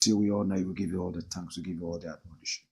Till we honor you, we give you all the thanks, we give you all the admonition.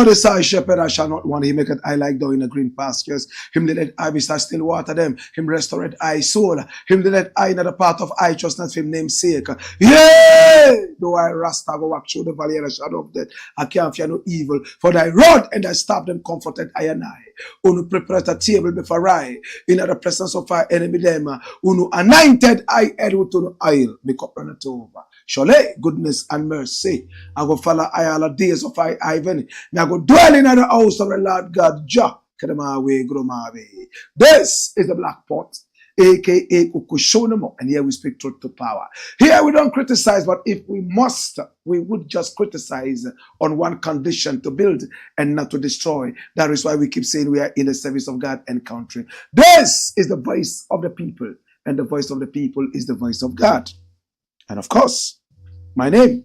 The side shepherd I shall not want. He maketh I like down in the green pastures. Him that let I beside still water them. Him restored I soul. Him that let I in the path of righteousness for him name's sake. Yea! Though I Rasta go walk through the valley of the shadow of death, I can't fear no evil. For thy rod and thy staff them comforted I and I. Unu prepared a table before I, in the presence of our enemy them. Unu anointed I head with unu oil. Make up run it over. Surely goodness and mercy I go follow I all the days of I Ivan. I go dwell in the house of the Lord God. Jah, this is the Black Pot, aka Kukushonamo, and here we speak truth to power. Here we don't criticize, but if we must, we would just criticize on one condition: to build and not to destroy. That is why we keep saying we are in the service of God and country. This is the voice of the people, and the voice of the people is the voice of God. And of course, my name,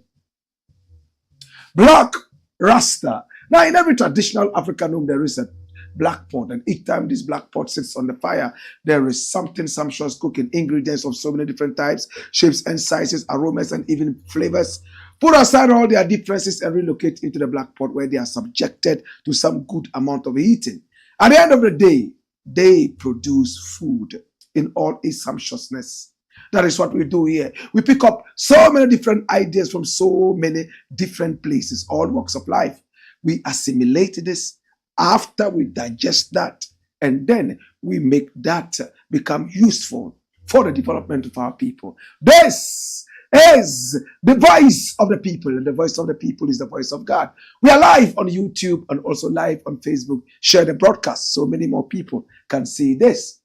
Blakk, Rasta. Now, in every traditional African home, there is a black pot. And each time this black pot sits on the fire, there is something sumptuous cooking, ingredients of so many different types, shapes and sizes, aromas, and even flavors. Put aside all their differences and relocate into the black pot where they are subjected to some good amount of eating. At the end of the day, they produce food in all its sumptuousness. That is what we do here. We pick up so many different ideas from so many different places, all walks of life. We assimilate this after we digest that, and then we make that become useful for the development of our people. This is the voice of the people, and the voice of the people is the voice of God. We are live on YouTube and also live on Facebook. Share the broadcast so many more people can see this.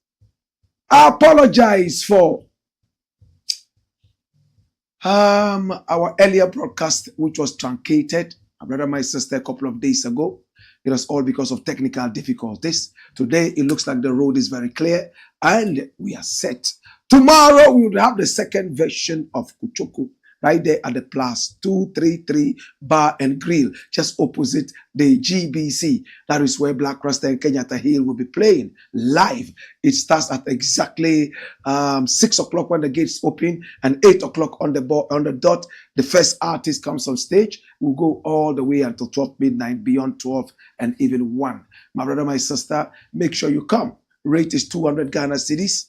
I apologize for our earlier broadcast, which was truncated, my brother and my sister, a couple of days ago. It was all because of technical difficulties. Today, it looks like the road is very clear and we are set. Tomorrow, we will have the second version of Kuchoku right there at the Plus 233 Bar and Grill, just opposite the GBC. That is where Blakk, RASTA, and Kenyatta Hill will be playing live. It starts at exactly 6 o'clock when the gates open, and 8 o'clock on the dot. The first artist comes on stage. We'll go all the way until 12 midnight, beyond 12 and even 1. My brother, my sister, make sure you come. Rate is 200 Ghana cedis.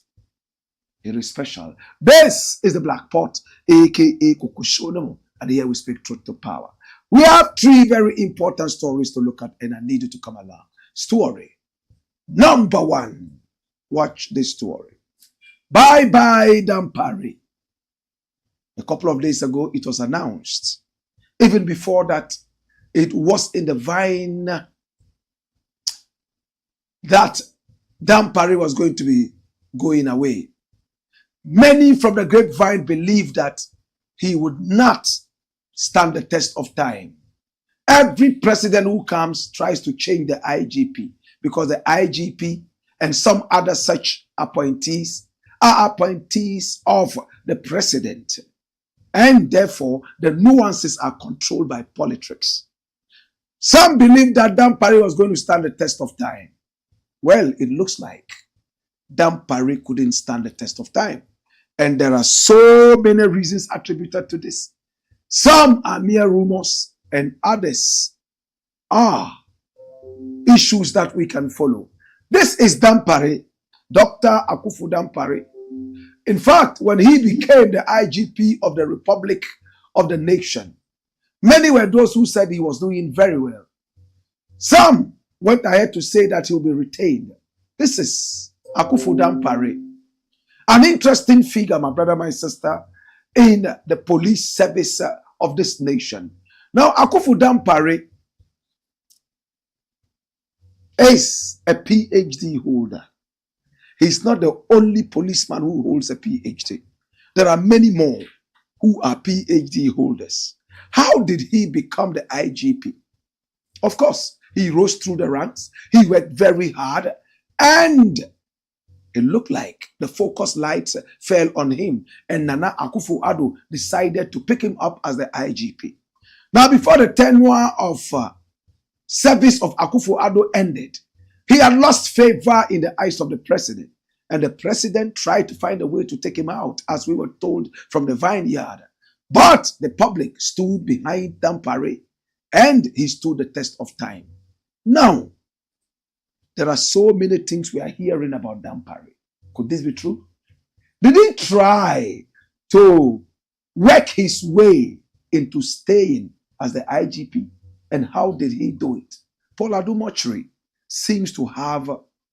It is special. This is the Black Pot, aka Kukushono, and here we speak truth to power. We have 3 very important stories to look at, and I need you to come along. Story number 1. Watch this story. Bye-bye Dampare. A couple of days ago, it was announced. Even before that, it was in the vine that Dampare was going to be going away. Many from the grapevine believed that he would not stand the test of time. Every president who comes tries to change the IGP, because the IGP and some other such appointees are appointees of the president. And therefore, the nuances are controlled by politics. Some believe that Dampare was going to stand the test of time. Well, it looks like Dampare couldn't stand the test of time. And there are so many reasons attributed to this. Some are mere rumors, and others are issues that we can follow. This is Dampare, Dr. Akuffo Dampare. In fact, when he became the IGP of the Republic of the Nation, many were those who said he was doing very well. Some went ahead to say that he will be retained. This is Akuffo Dampare, an interesting figure, my brother, my sister, in the police service of this nation. Now, Akuffo Dampare is a PhD holder. He's not the only policeman who holds a PhD. There are many more who are PhD holders. How did he become the IGP? Of course, he rose through the ranks. He worked very hard, and it looked like the focus lights fell on him, and Nana Akufo-Addo decided to pick him up as the IGP. Now, before the tenure of service of Akufo-Addo ended, he had lost favor in the eyes of the president, and the president tried to find a way to take him out, as we were told from the vineyard. But the public stood behind Dampare, and he stood the test of time. Now, there are so many things we are hearing about Dampare. Could this be true? Did he try to work his way into staying as the IGP? And how did he do it? Paul Adumochiri seems to have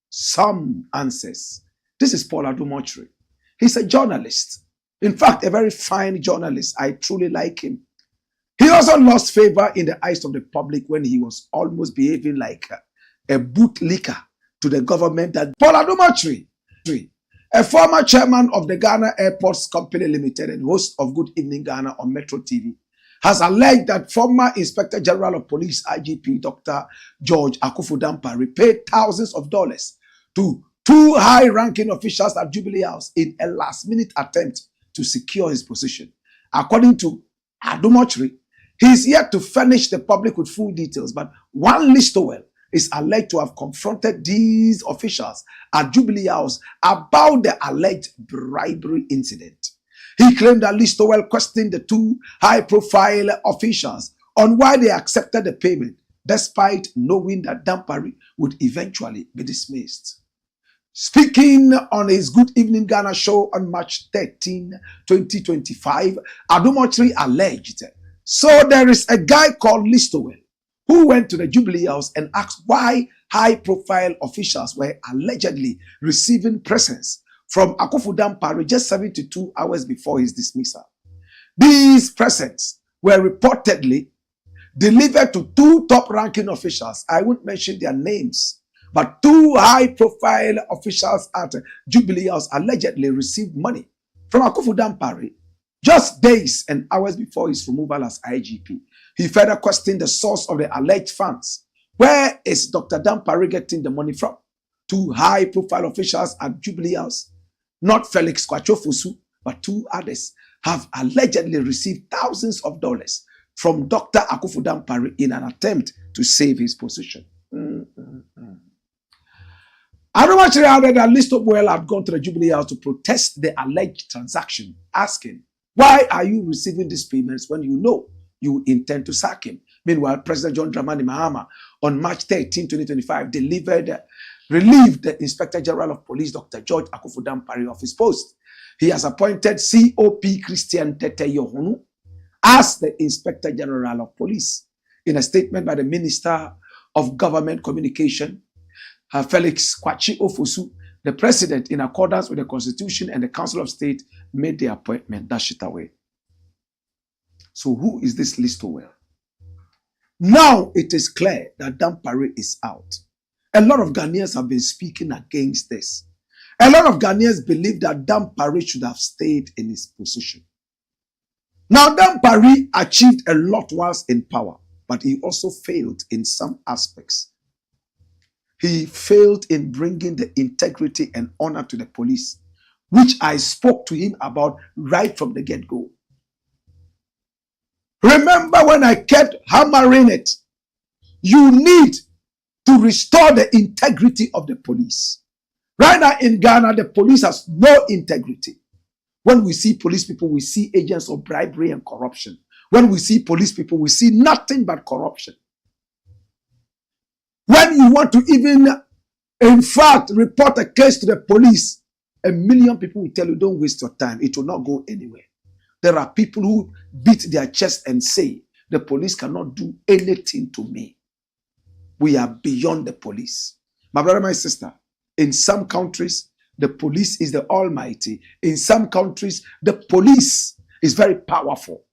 some answers. This is Paul Adumochiri. He's a journalist. In fact, a very fine journalist. I truly like him. He also lost favor in the eyes of the public when he was almost behaving like a bootlicker to the government. That Paul Adumochiri, a former chairman of the Ghana Airports Company Limited and host of Good Evening Ghana on Metro TV, has alleged that former Inspector General of Police IGP Dr. George Akuffo Dampare paid thousands of dollars to two high-ranking officials at Jubilee House in a last-minute attempt to secure his position. According to Adumochiri, he is yet to furnish the public with full details, but one Listowel is alleged to have confronted these officials at Jubilee House about the alleged bribery incident. He claimed that Listowel questioned the two high-profile officials on why they accepted the payment, despite knowing that Dampare would eventually be dismissed. Speaking on his Good Evening Ghana show on March 13, 2025, Adumochiri alleged, so there is a guy called Listowel who went to the Jubilee House and asked why high-profile officials were allegedly receiving presents from Akuffo Dampare just 72 hours before his dismissal. These presents were reportedly delivered to two top-ranking officials. I won't mention their names, but two high-profile officials at Jubilee House allegedly received money from Akuffo Dampare just days and hours before his removal as IGP. He further questioned the source of the alleged funds. Where is Dr. Dampare getting the money from? Two high-profile officials at Jubilee House, not Felix Kwachofosu, but two others, have allegedly received thousands of dollars from Dr. Akuffo Dampare in an attempt to save his position. Adumochiri added that Listowel had gone to the Jubilee House to protest the alleged transaction, asking, why are you receiving these payments when you know you intend to sack him? Meanwhile, President John Dramani Mahama on March 13, 2025, relieved the Inspector General of Police, Dr. George Akuffo Dampare, of his post. He has appointed COP Christian Tete Yohunu as the Inspector General of Police. In a statement by the Minister of Government Communication, Felix Kwachi Ofosu, the President, in accordance with the Constitution and the Council of State, made the appointment. Dash it away. So who is this Listowel? Now it is clear that Dampare is out. A lot of Ghanaians have been speaking against this. A lot of Ghanaians believe that Dampare should have stayed in his position. Now, Dampare achieved a lot whilst in power, but he also failed in some aspects. He failed in bringing the integrity and honor to the police, which I spoke to him about right from the get-go. Remember when I kept hammering it? You need to restore the integrity of the police. Right now in Ghana, the police has no integrity. When we see police people, we see agents of bribery and corruption. When we see police people, we see nothing but corruption. When you want to even, in fact, report a case to the police, 1 million people will tell you, don't waste your time. It will not go anywhere. There are people who beat their chest and say, the police cannot do anything to me. We are beyond the police. My brother, my sister, in some countries, the police is the almighty. In some countries, the police is very powerful.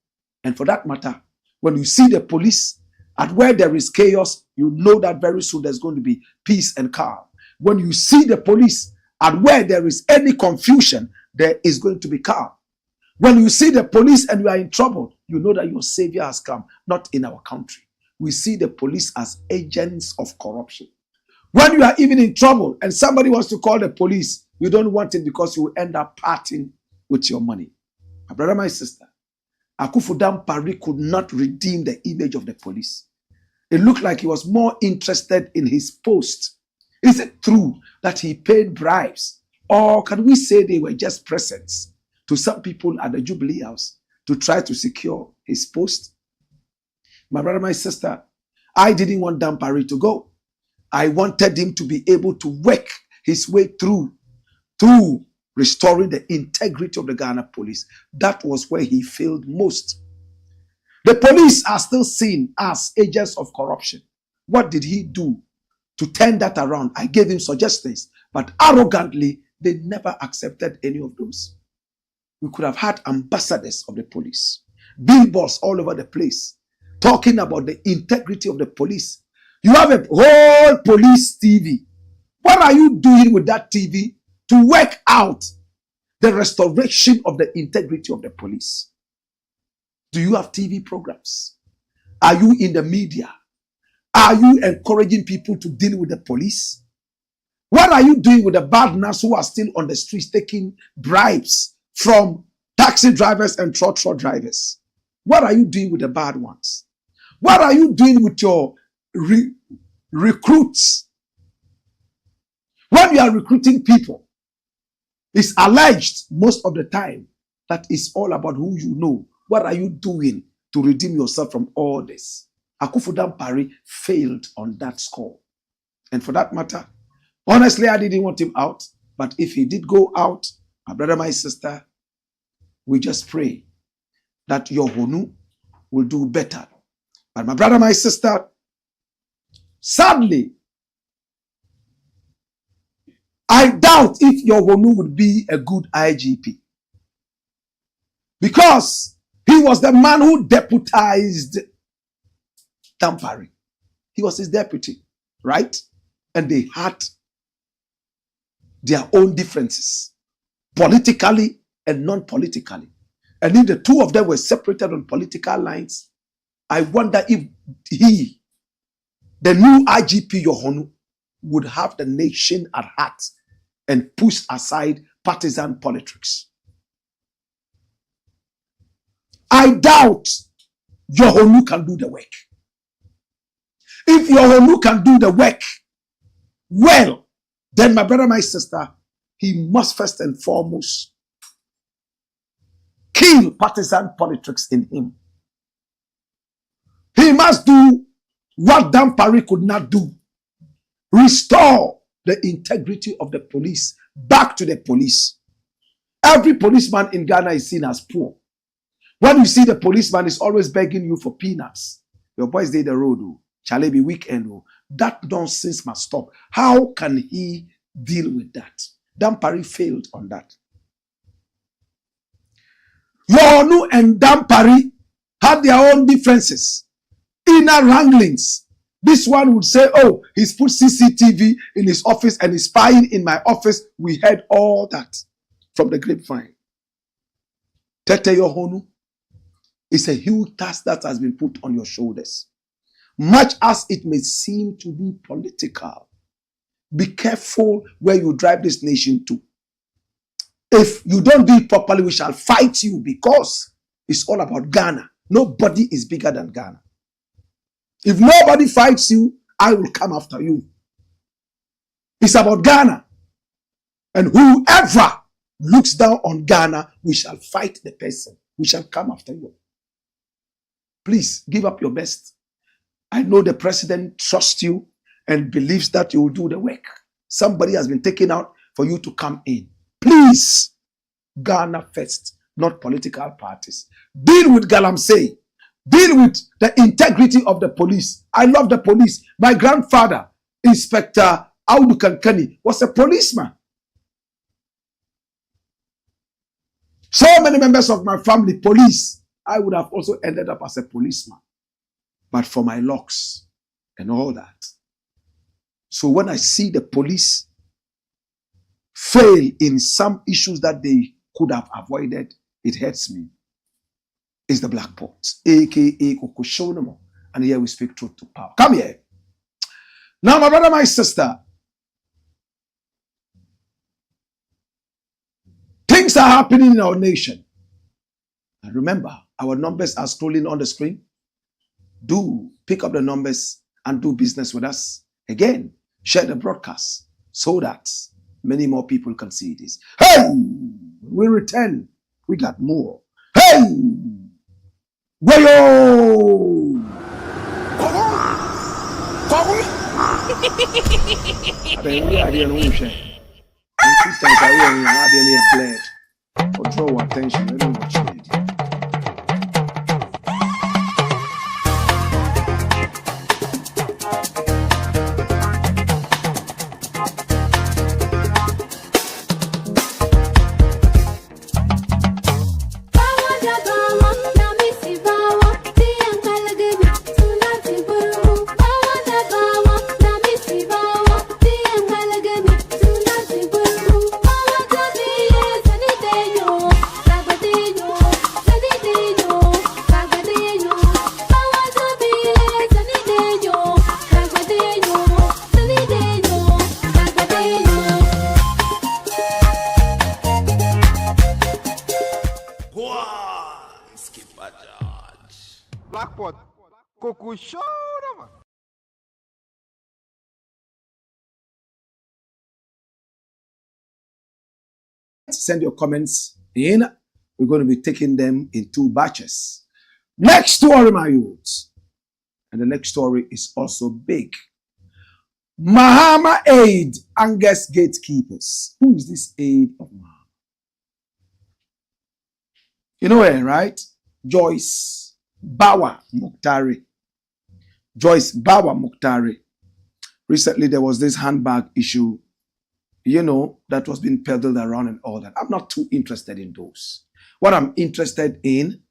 And for that matter, when you see the police, at where there is chaos, you know that very soon there's going to be peace and calm. When you see the police, at where there is any confusion, there is going to be calm. When you see the police and you are in trouble, you know that your savior has come, not in our country. We see the police as agents of corruption. When you are even in trouble and somebody wants to call the police, you don't want it because you will end up parting with your money. My brother, my sister, Akufo Dampare could not redeem the image of the police. It looked like he was more interested in his post. Is it true that he paid bribes? Or can we say they were just presents to some people at the Jubilee House to try to secure his post? My brother, my sister, I didn't want Dampare to go. I wanted him to be able to work his way through restoring the integrity of the Ghana police. That was where he failed most. The police are still seen as agents of corruption. What did he do to turn that around? I gave him suggestions, but arrogantly, they never accepted any of those. We could have had ambassadors of the police, billboards all over the place, talking about the integrity of the police. You have a whole police TV. What are you doing with that TV to work out the restoration of the integrity of the police? Do you have TV programs? Are you in the media? Are you encouraging people to deal with the police? What are you doing with the bad nuts who are still on the streets taking bribes from taxi drivers and trotro drivers? What are you doing with the bad ones? What are you doing with your recruits? When you are recruiting people, it's alleged most of the time that it's all about who you know. What are you doing to redeem yourself from all this? Akufo Dampare failed on that score. And for that matter, honestly, I didn't want him out. But if he did go out, my brother, my sister, we just pray that your Honu will do better. But my brother, my sister, sadly, I doubt if your Honu would be a good IGP. Because he was the man who deputized Dampare. He was his deputy, right? And they had their own differences, politically and non-politically. And if the two of them were separated on political lines, I wonder if he, the new IGP Yohonu, would have the nation at heart and push aside partisan politics. I doubt Yohonu can do the work. If Yohonu can do the work well, then my brother, my sister, he must first and foremost kill partisan politics in him. He must do what Dampare could not do. Restore the integrity of the police back to the police. Every policeman in Ghana is seen as poor. When you see the policeman is always begging you for peanuts, your boys dey the road, shall it be weekend? That nonsense must stop. How can he deal with that? Dampare failed on that. Yohonu and Dampare had their own differences, inner wranglings. This one would say, oh, he's put CCTV in his office and he's spying in my office. We heard all that from the grapevine. Tete Yohonu, it's a huge task that has been put on your shoulders. Much as it may seem to be political, be careful where you drive this nation to. If you don't do it properly, we shall fight you, because it's all about Ghana. Nobody is bigger than Ghana. If nobody fights you, I will come after you. It's about Ghana. And whoever looks down on Ghana, we shall fight the person. We shall come after you. Please give up your best. I know the president trusts you and believes that you will do the work. Somebody has been taken out for you to come in. Please, Ghana first, not political parties. Deal with Galamsey. Deal with the integrity of the police. I love the police. My grandfather, Inspector Audu Kankani, was a policeman. So many members of my family, police. I would have also ended up as a policeman. But for my locks and all that. So when I see the police fail in some issues that they could have avoided, it hurts me. It's the black pot, aka Kokoshonamo. And here we speak truth to power. Come here. Now, my brother, my sister, things are happening in our nation. And remember, our numbers are scrolling on the screen. Do pick up the numbers and do business with us. Again, share the broadcast so that many more people can see this. Hey, we return. We got more. Hey, wayo. Draw attention. I don't watch it. Blakk, Coco show, man. Send your comments in. We're going to be taking them in 2 batches. Next story, my youths. And the next story is also big. Mahama Aide angers gatekeepers. Who is this aide of Mahama? You know her, right? Joyce Bawa Muktari. Joyce Bawa Muktari. Recently, there was this handbag issue, you know, that was being peddled around and all that. I'm not too interested in those. What I'm interested in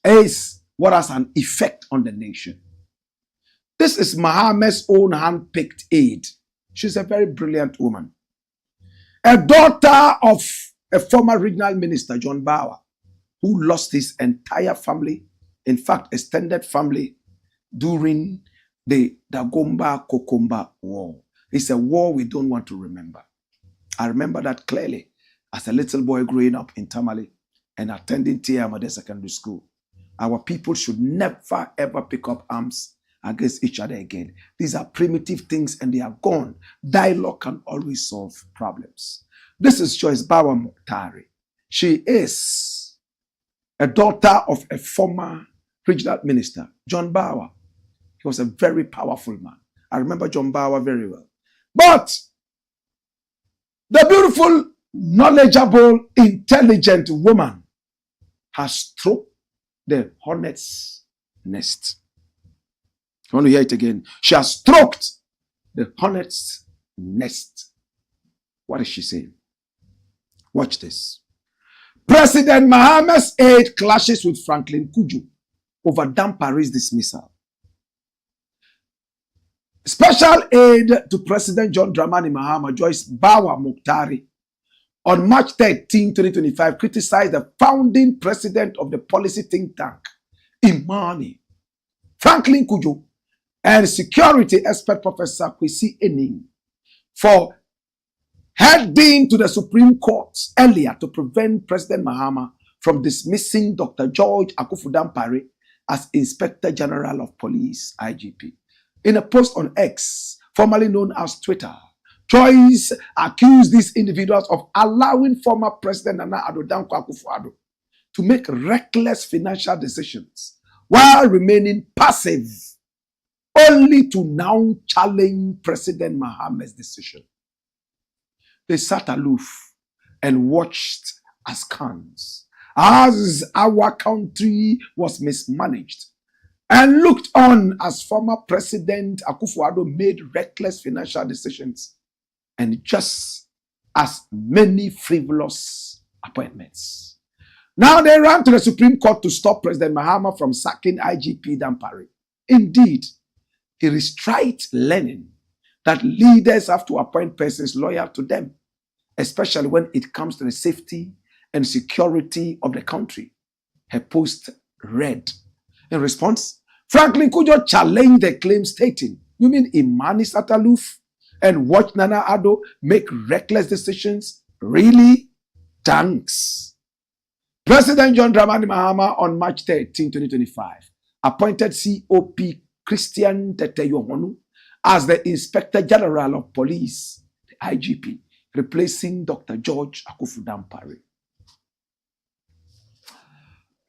is what has an effect on the nation. This is Mahama's own hand-picked aide. She's a very brilliant woman. A daughter of a former regional minister, John Bawa, who lost his entire family, in fact, extended family, during the Dagomba-Kokomba War. It's a war we don't want to remember. I remember that clearly as a little boy growing up in Tamale and attending Tiamade Secondary School. Our people should never, ever pick up arms against each other again. These are primitive things and they are gone. Dialogue can always solve problems. This is Joyce Bawa Muktari. She is a daughter of a former regional minister, John Bawa. He was a very powerful man. I remember John Bawa very well. But the beautiful, knowledgeable, intelligent woman has stroked the hornet's nest. I want to hear it again. She has stroked the hornet's nest. What is she saying? Watch this. President Mahama's aide clashes with Franklin Kuju over Dampare's dismissal. Special aide to President John Dramani Mahama, Joyce Bawa Muktari, on March 13, 2025, criticized the founding president of the policy think tank, Imani, Franklin Kuju, and security expert Professor Kwesi Ening for heading to the Supreme Court earlier to prevent President Mahama from dismissing Dr. George Akufu Dampare as Inspector General of Police, IGP. In a post on X, formerly known as Twitter, Joyce accused these individuals of allowing former President Nana Addo Dankwa Akufo-Addo to make reckless financial decisions while remaining passive, only to now challenge President Mahama's decision. They sat aloof and watched askance as our country was mismanaged, and looked on as former President Akufo-Addo made reckless financial decisions and just as many frivolous appointments. Now they ran to the Supreme Court to stop President Mahama from sacking IGP Dampare. Indeed, it is trite learning that leaders have to appoint persons loyal to them, especially when it comes to the safety and security of the country. Her post read. In response, Franklin Kujo challenged the claim, stating, "You mean Imani sat aloof and watched Nana Addo make reckless decisions? Really? Thanks." President John Dramani Mahama on March 13, 2025, appointed COP Christian Teteyohonu as the Inspector General of Police, the IGP, replacing Dr. George Akufu Dampare.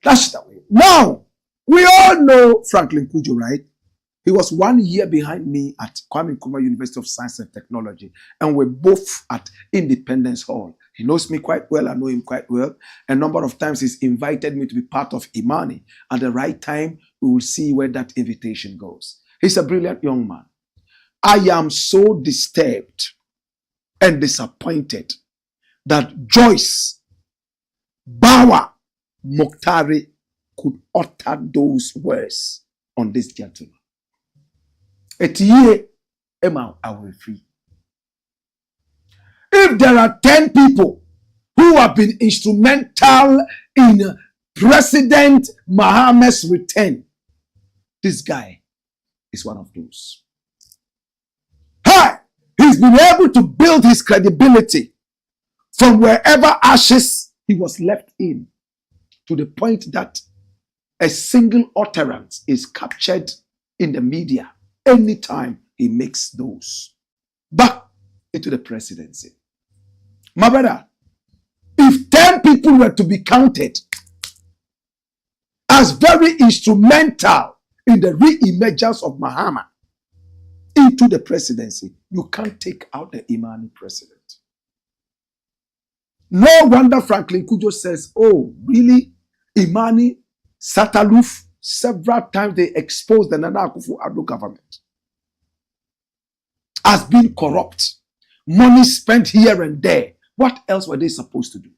That's the way. Now, we all know Franklin Kujo, right? He was 1 year behind me at Kwame Nkrumah University of Science and Technology, and we're both at Independence Hall. He knows me quite well. I know him quite well. A number of times he's invited me to be part of Imani. At the right time, we will see where that invitation goes. He's a brilliant young man. I am so disturbed and disappointed that Joyce Bawa Mokhtari could utter those words on this gentleman. Etiye Emma will free. If there are 10 people who have been instrumental in President Mahama's return, this guy is one of those. Hey, he's been able to build his credibility from wherever ashes he was left in, to the point that a single utterance is captured in the media anytime he makes those back into the presidency. My brother, if 10 people were to be counted as very instrumental in the re-emergence of Mahama into the presidency, you can't take out the Imani president. No wonder Franklin Kujo says, "Oh, really? Imani sat aloof." Several times they exposed the Nana Akufo-Addo government as being corrupt. Money spent here and there. What else were they supposed to do?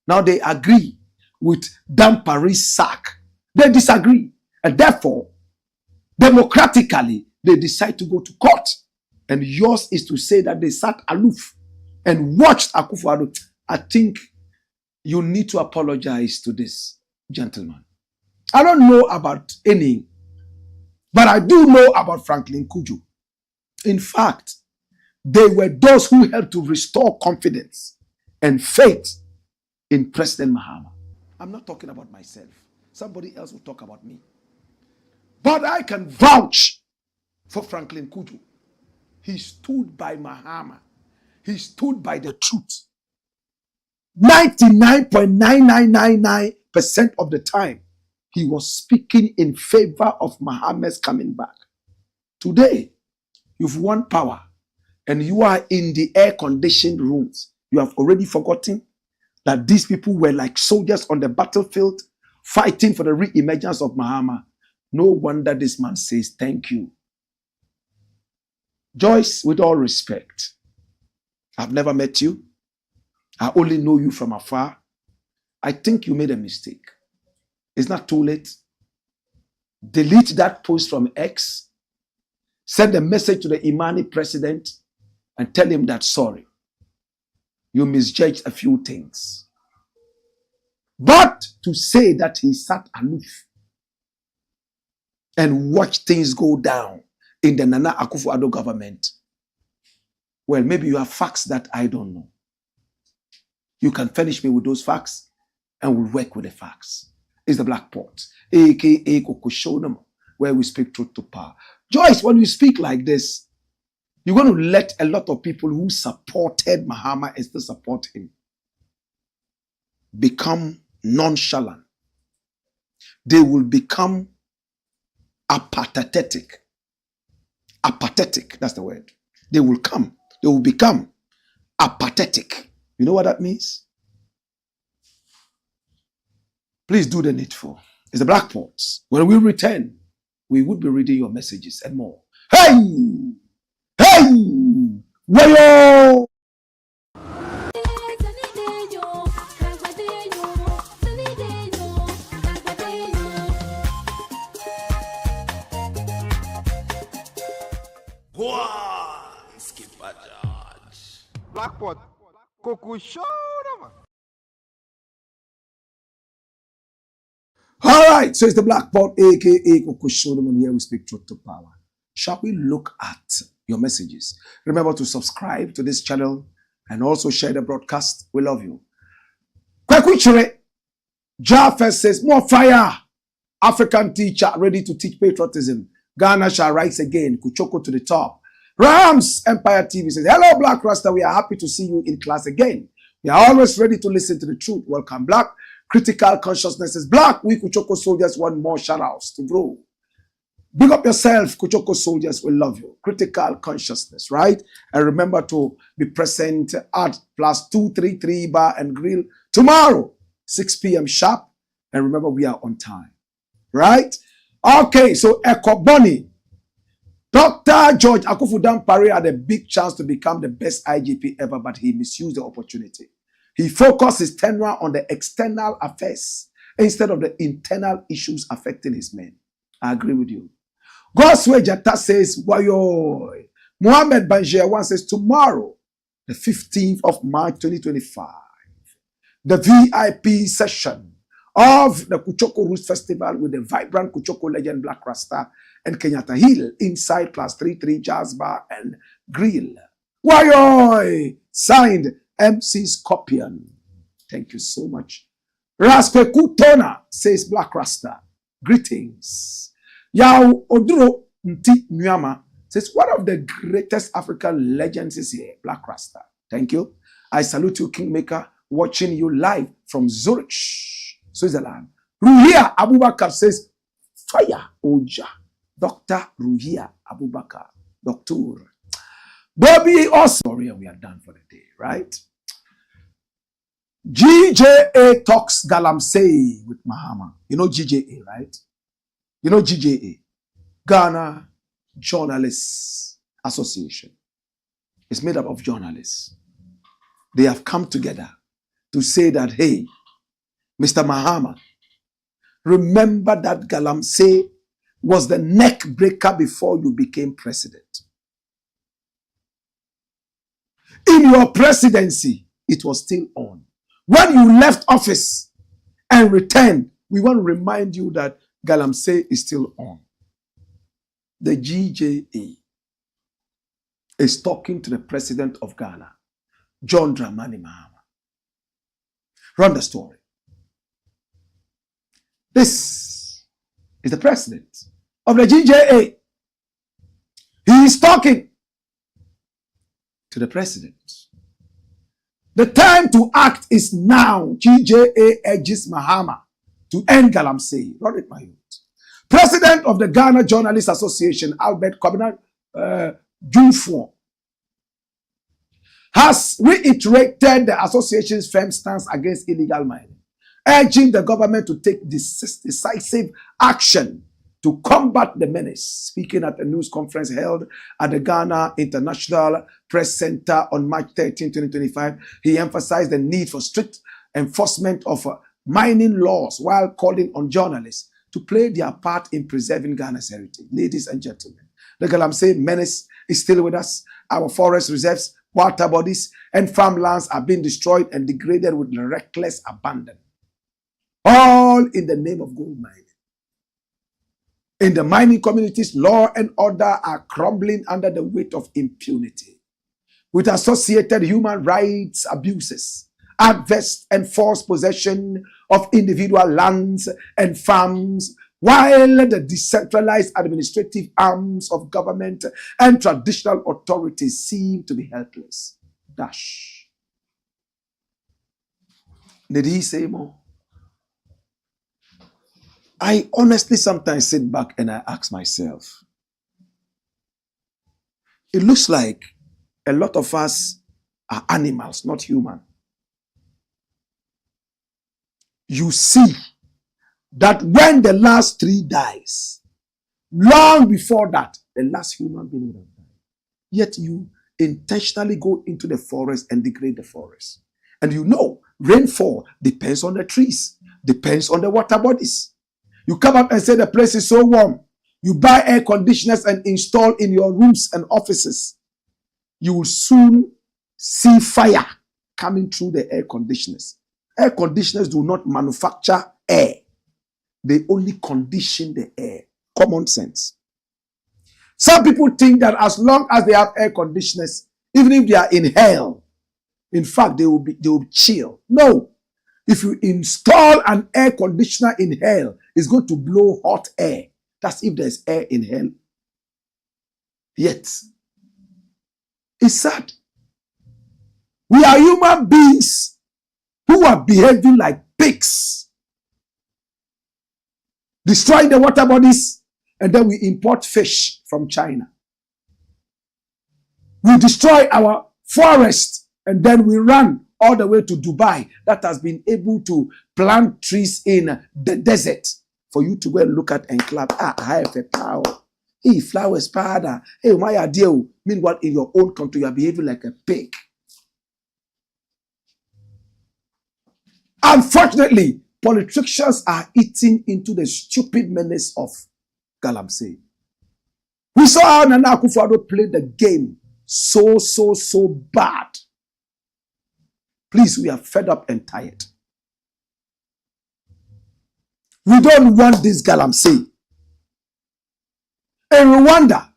Now they agree with Dampare's sack. They disagree. And therefore, democratically, they decide to go to court. And yours is to say that they sat aloof and watched Akufo-Addo. I think you need to apologize to this gentleman. I don't know about any, but I do know about Franklin Kujo. In fact, they were those who helped to restore confidence and faith in President Mahama. I'm not talking about myself. Somebody else will talk about me. But I can vouch for Franklin Kujo. He stood by Mahama. He stood by the truth. 99.9999% of the time, he was speaking in favor of Mahama's coming back. Today, you've won power and you are in the air-conditioned rooms. You have already forgotten that these people were like soldiers on the battlefield fighting for the re-emergence of Mahama. No wonder this man says, "Thank you." Joyce, with all respect, I've never met you. I only know you from afar. I think you made a mistake. It's not too late. Delete that post from X. Send a message to the Imani president and tell him that sorry. You misjudged a few things. But to say that he sat aloof and watched things go down in the Nana Akufo-Addo government, well, maybe you have facts that I don't know. You can furnish me with those facts and we'll work with the facts. It's the Black Pot, aka Kokoshonam, where we speak truth to power. Joyce, when you speak like this, you're going to let a lot of people who supported Mahama and still support him become nonchalant. They will become Apathetic. Apathetic, that's the word. They will come. They will become apathetic. You know what that means? Please do the needful. It's the Black Ports. When we return, we would be reading your messages and more. Hey! Hey! Wayo! Blackpot. Coco show man. All right, so it's the Black Port, aka Coco Shodoman. Here we speak truth to power. Shall we look at your messages? Remember to subscribe to this channel and also share the broadcast. We love you. Kwekuchere, Jaffa says, more fire. African teacher ready to teach patriotism. Ghana shall rise again. Kuchoko to the top. Rams Empire TV says, hello, Black Rasta. We are happy to see you in class again. We are always ready to listen to the truth. Welcome, Black. Critical consciousness is Black. We Kuchoko soldiers want more shout-outs to grow. Big up yourself, Kuchoko soldiers. We love you. Critical consciousness, right? And remember to be present at +233 Bar and Grill tomorrow, 6 p.m. sharp. And remember, we are on time, right? Okay, so Echo Bonnie. Dr. George Akufu Dampare had a big chance to become the best IGP ever, but he misused the opportunity. He focused his tenure on the external affairs instead of the internal issues affecting his men. I agree with you. Goswe Jata says, Wayo. Mohammed Banjir says, tomorrow, the 15th of March 2025, the VIP session of the Kuchoko Roots Festival with the vibrant Kuchoko legend Black Rasta and Kenyatta Hill inside +33 Jazz Bar and Grill. Wayo! Signed, MC Scorpion. Thank you so much. Raspeku Tona says Black Rasta. Greetings. Yao Oduro Nti Nyama says one of the greatest African legends is here, Black Rasta. Thank you. I salute you, Kingmaker, watching you live from Zurich, Switzerland. Ruhia Abubakar says fire Oja. Dr. Ruhia Abubakar. Doctor. Bobby also. We are done for the day, right? GJA talks Galamsey with Mahama. You know GJA, right? You know GJA. Ghana Journalists Association. It's made up of journalists. They have come together to say that, hey, Mr. Mahama, remember that Galamsey was the neck breaker before you became president. In your presidency, it was still on. When you left office and returned, we want to remind you that Galamsey is still on. The GJA is talking to the president of Ghana, John Dramani Mahama. Run the story. This is the president of the GJA. He is talking to the president. The time to act is now. GJA urges Mahama to end Galamsey. Run it, my youth. President of the Ghana Journalists Association, Albert Kwabena Jumfuo, has reiterated the association's firm stance against illegal mining, urging the government to take decisive action to combat the menace. Speaking at a news conference held at the Ghana International Press Center on March 13, 2025, he emphasized the need for strict enforcement of mining laws while calling on journalists to play their part in preserving Ghana's heritage. Ladies and gentlemen, the Galamsey menace is still with us. Our forest reserves, water bodies, and farmlands are being destroyed and degraded with reckless abandon. All in the name of gold mining. In the mining communities, law and order are crumbling under the weight of impunity, with associated human rights abuses, adverse and forced possession of individual lands and farms, while the decentralized administrative arms of government and traditional authorities seem to be helpless. Dash. Did he say more? I honestly sometimes sit back and I ask myself, it looks like a lot of us are animals, not human. You see that when the last tree dies, long before that, the last human being would have died. Yet you intentionally go into the forest and degrade the forest. And you know, rainfall depends on the trees, depends on the water bodies. You come up and say the place is so warm. You buy air conditioners and install in your rooms and offices. You will soon see fire coming through the air conditioners. Air conditioners do not manufacture air. They only condition the air. Common sense. Some people think that as long as they have air conditioners, even if they are in hell, in fact, they will chill. No. If you install an air conditioner in hell, it's going to blow hot air. That's if there's air in hell. Yet, it's sad. We are human beings who are behaving like pigs, destroying the water bodies, and then we import fish from China. We destroy our forest, and then we run all the way to Dubai that has been able to plant trees in the desert for you to go and look at and clap. I have a power. Hey, flowers, powder. Hey, my idea. Meanwhile, in your own country, you are behaving like a pig. Unfortunately, politicians are eating into the stupid menace of Galamsey. We saw how Nana Akufo-Addo played the game so bad. Please, we are fed up and tired. We don't want this Galamsey. In Rwanda,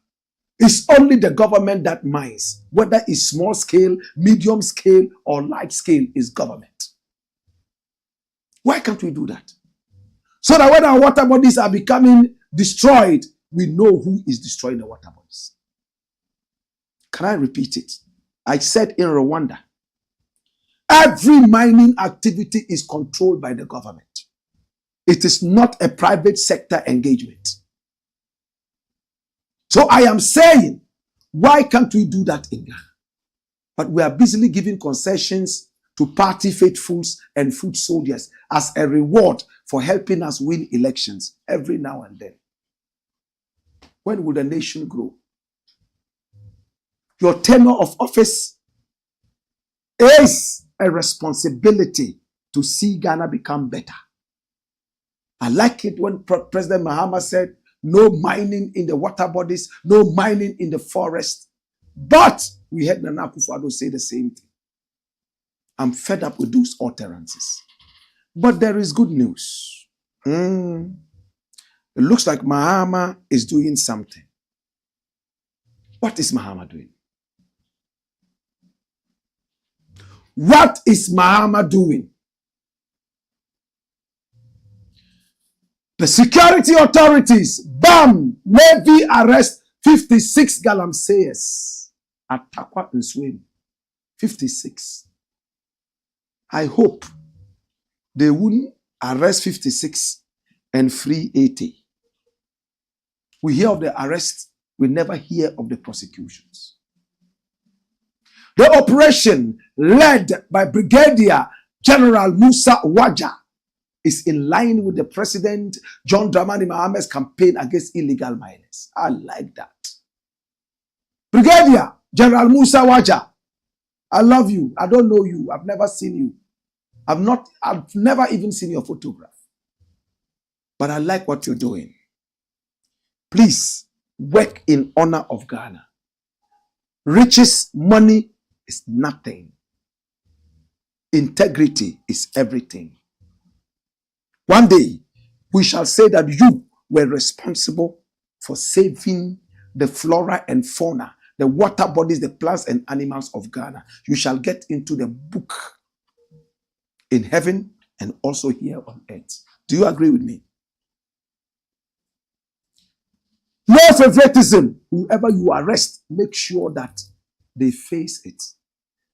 it's only the government that minds. Whether it's small scale, medium scale, or large scale, is government. Why can't we do that? So that when our water bodies are becoming destroyed, we know who is destroying the water bodies. Can I repeat it? I said in Rwanda, every mining activity is controlled by the government. It is not a private sector engagement. So I am saying, why can't we do that in Ghana? But we are busily giving concessions to party faithfuls and foot soldiers as a reward for helping us win elections every now and then. When will the nation grow? Your tenure of office is a responsibility to see Ghana become better. I like it when President Mahama said, no mining in the water bodies, no mining in the forest. But we heard Nana Akufo-Addo say the same thing. I'm fed up with those utterances. But there is good news. It looks like Mahama is doing something. What is Mahama doing? What is Mahama doing? The security authorities, BAM, Navy arrest 56 Galamseyers at Takwa and Swim. 56. I hope they wouldn't arrest 56 and free 80. We hear of the arrest, we never hear of the prosecutions. The operation led by Brigadier General Musa Waja is in line with the President John Dramani Mahama's campaign against illegal miners. I like that. Brigadier General Musa Waja, I love you. I don't know you. I've never seen you. I've never even seen your photograph. But I like what you're doing. Please work in honor of Ghana. Riches, money is nothing. Integrity is everything. One day, we shall say that you were responsible for saving the flora and fauna, the water bodies, the plants and animals of Ghana. You shall get into the book in heaven and also here on earth. Do you agree with me? No favoritism. Whoever you arrest, make sure that they face it.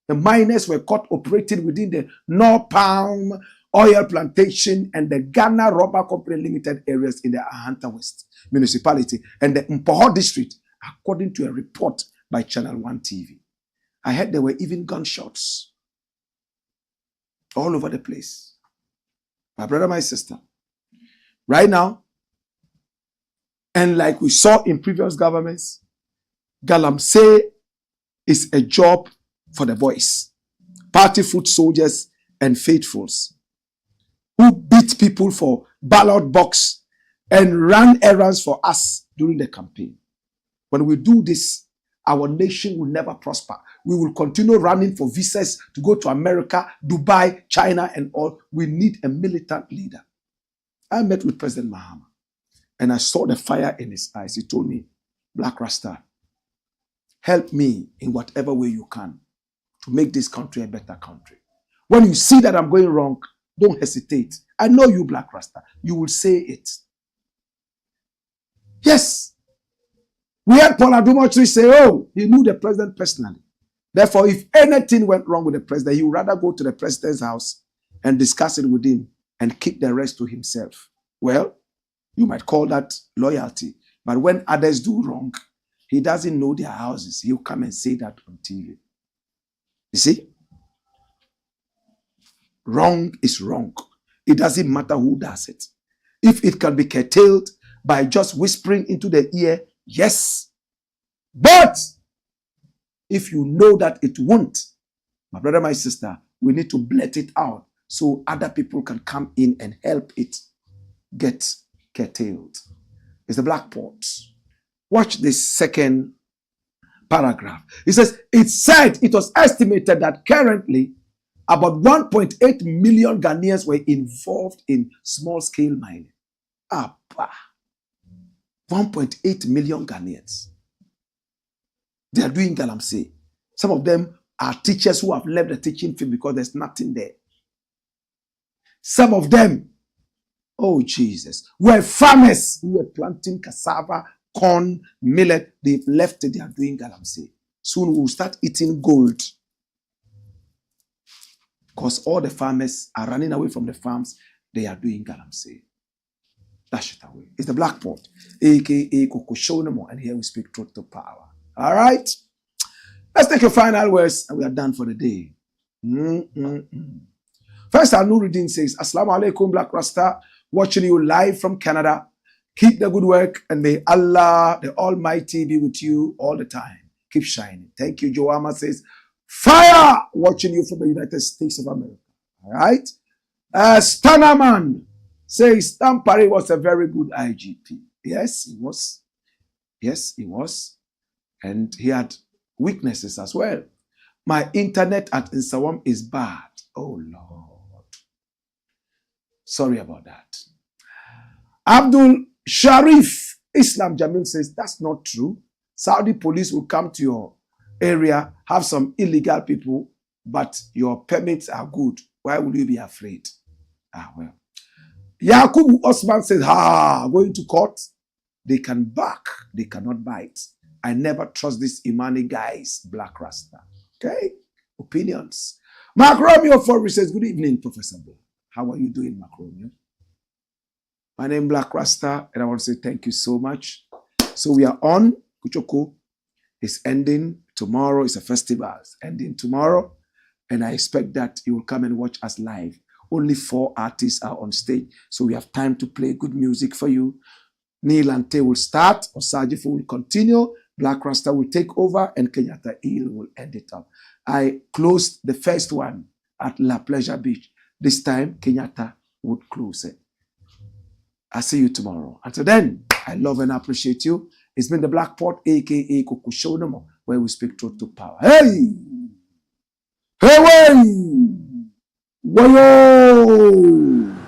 The miners were caught operating within the North Palm oil plantation, and the Ghana Rubber Company Limited areas in the Ahanta West municipality and the Mpoho district, according to a report by Channel 1 TV. I heard there were even gunshots all over the place. My brother, my sister, right now, and like we saw in previous governments, Galamsey is a job for the boys, party foot soldiers and faithfuls, who beat people for ballot box and ran errands for us during the campaign. When we do this, our nation will never prosper. We will continue running for visas to go to America, Dubai, China, and all. We need a militant leader. I met with President Mahama, and I saw the fire in his eyes. He told me, Blakk Rasta, help me in whatever way you can to make this country a better country. When you see that I'm going wrong, don't hesitate. I know you, Blakk Rasta. You will say it. Yes. We had Paul Adumochi say, oh, he knew the president personally. Therefore, if anything went wrong with the president, he would rather go to the president's house and discuss it with him and keep the rest to himself. Well, you might call that loyalty. But when others do wrong, he doesn't know their houses. He'll come and say that on TV. You see? Wrong is wrong. It doesn't matter who does it. If it can be curtailed by just whispering into the ear, yes. But if you know that it won't, my brother, my sister, we need to blurt it out so other people can come in and help it get curtailed. It's the Blakk Pot. Watch this second paragraph. It says, it was estimated that currently about 1.8 million Ghanaians were involved in small-scale mining. 1.8 million Ghanaians. They are doing Galamsey. Some of them are teachers who have left the teaching field because there's nothing there. Some of them, oh Jesus, were farmers who were planting cassava, corn, millet. They've left it. They are doing Galamsey. Soon we'll start eating gold. Because all the farmers are running away from the farms. They are doing Galamsey. Dash it away. It's the Blakk Pot, aka Kokoshonemo, and here we speak truth to power. All right? Let's take a final words, and we are done for the day. First, our new reading says, Assalamu alaikum, Blakk Rasta, watching you live from Canada. Keep the good work, and may Allah, the Almighty, be with you all the time. Keep shining. Thank you. Joama says, fire, watching you from the United States of America. All right? Stanaman says Dampare was a very good IGP. Yes, he was. Yes, he was. And he had weaknesses as well. My internet at Insawam is bad. Oh, Lord. Sorry about that. Abdul Sharif Islam Jamil says, that's not true. Saudi police will come to your area, have some illegal people, but your permits are good. Why would you be afraid? Well. Yakubu Osman says, going to court, they can bark, they cannot bite. I never trust these Imani guys, Blakk Rasta. Okay? Opinions. Mark Romeo Forry says, good evening, Professor Bo. How are you doing, Mark Romeo? My name is Blakk Rasta, and I want to say thank you so much. So we are on. Kuchoko is ending tomorrow. It's a festival. It's ending tomorrow. And I expect that you will come and watch us live. Only 4 artists are on stage. So we have time to play good music for you. Neil and Tay will start. Osajifo will continue. Blakk Rasta will take over. And Kenyatta Eel will end it up. I closed the first one at La Pleasure Beach. This time, Kenyatta would close it. I'll see you tomorrow. Until then, I love and appreciate you. It's been the Blakk Pot, a.k.a. Kokoshonemo, where we speak truth to power. Hey! Hey, way! Wayo!